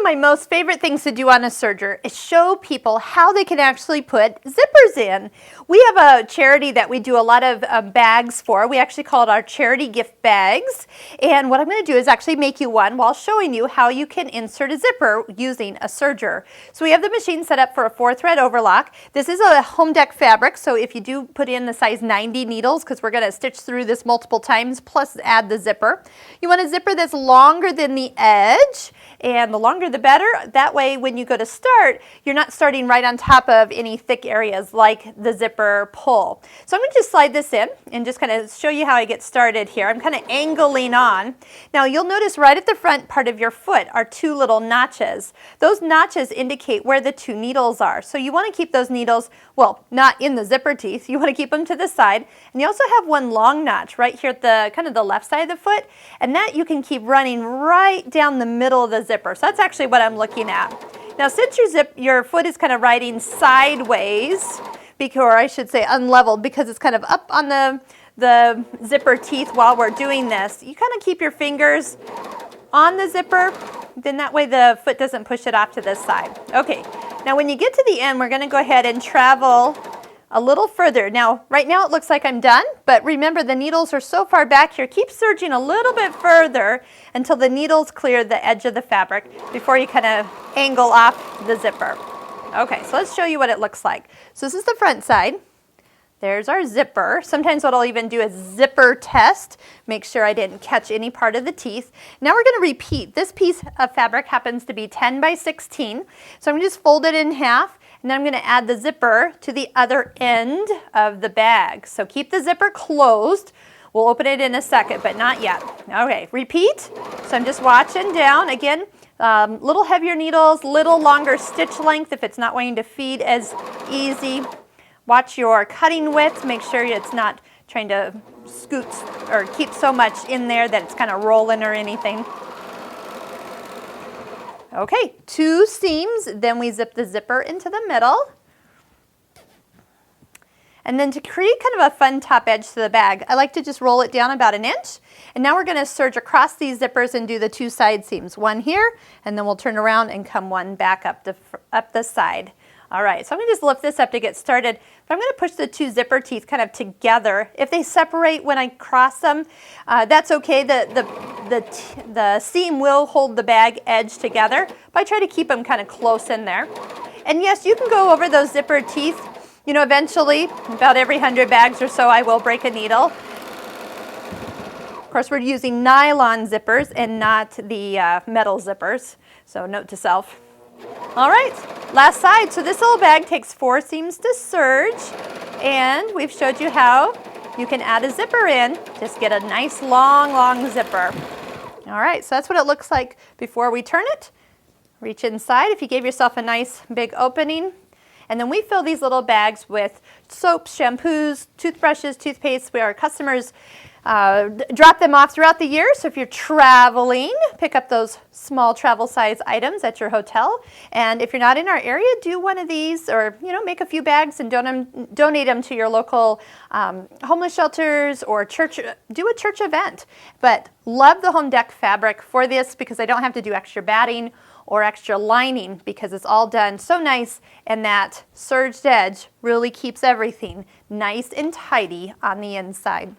my most favorite things to do on a serger is show people how they can actually put zippers in. We have a charity that we do a lot of bags for. We actually call it our charity gift bags. And what I'm going to do is actually make you one while showing you how you can insert a zipper using a serger. So we have the machine set up for a 4-thread overlock. This is a home deck fabric, so if you do put in the size 90 needles, because we're going to stitch through this multiple times, plus add the zipper. You want a zipper that's longer than the edge, and the longer the better. That way when you go to start, you're not starting right on top of any thick areas like the zipper pull. So I'm going to just slide this in and just kind of show you how I get started here. I'm kind of angling on. Now you'll notice right at the front part of your foot are 2 little notches. Those notches indicate where the 2 needles are. So you want to keep those needles, well, not in the zipper teeth. You want to keep them to the side. And you also have one long notch right here at the kind of the left side of the foot. And that you can keep running right down the middle of the zipper. So that's actually what I'm looking at. Now since your foot is kind of riding sideways, or I should say unleveled, because it's kind of up on the zipper teeth while we're doing this, you kind of keep your fingers on the zipper, then that way the foot doesn't push it off to this side. Okay, now when you get to the end, we're going to go ahead and travel a little further. Now, right now it looks like I'm done, but remember the needles are so far back here. Keep serging a little bit further until the needles clear the edge of the fabric before you kind of angle off the zipper. Okay, so let's show you what it looks like. So this is the front side. There's our zipper. Sometimes what I'll even do is zipper test, make sure I didn't catch any part of the teeth. Now we're going to repeat. This piece of fabric happens to be 10 by 16. So I'm going to just fold it in half, and then I'm going to add the zipper to the other end of the bag. So keep the zipper closed. We'll open it in a second, but not yet. Okay, repeat. So I'm just watching down. Again, little heavier needles, little longer stitch length if it's not wanting to feed as easy. Watch your cutting width. Make sure it's not trying to scoot or keep so much in there that it's kind of rolling or anything. Okay, 2 seams, then we zip the zipper into the middle. And then to create kind of a fun top edge to the bag, I like to just roll it down about 1 inch. And now we're going to serge across these zippers and do the 2 side seams. One here, and then we'll turn around and come one back up the side. All right, so I'm going to just lift this up to get started. But I'm going to push the 2 zipper teeth kind of together. If they separate when I cross them, that's okay. The seam will hold the bag edge together, but I try to keep them kind of close in there. And yes, you can go over those zipper teeth. You know, eventually, about every 100 bags or so, I will break a needle. Of course, we're using nylon zippers and not the metal zippers. So note to self. All right, last side. So this little bag takes 4 seams to serge, and we've showed you how you can add a zipper in. Just get a nice long zipper. All right, so that's what it looks like before we turn it. Reach inside if you gave yourself a nice big opening. And then we fill these little bags with soaps, shampoos, toothbrushes, toothpaste. Our customers drop them off throughout the year. So if you're traveling, pick up those small travel size items at your hotel. And if you're not in our area, do one of these, or make a few bags and donate them to your local homeless shelters or church. Do a church event. But love the home deck fabric for this because I don't have to do extra batting or extra lining because it's all done so nice, and that serged edge really keeps everything nice and tidy on the inside.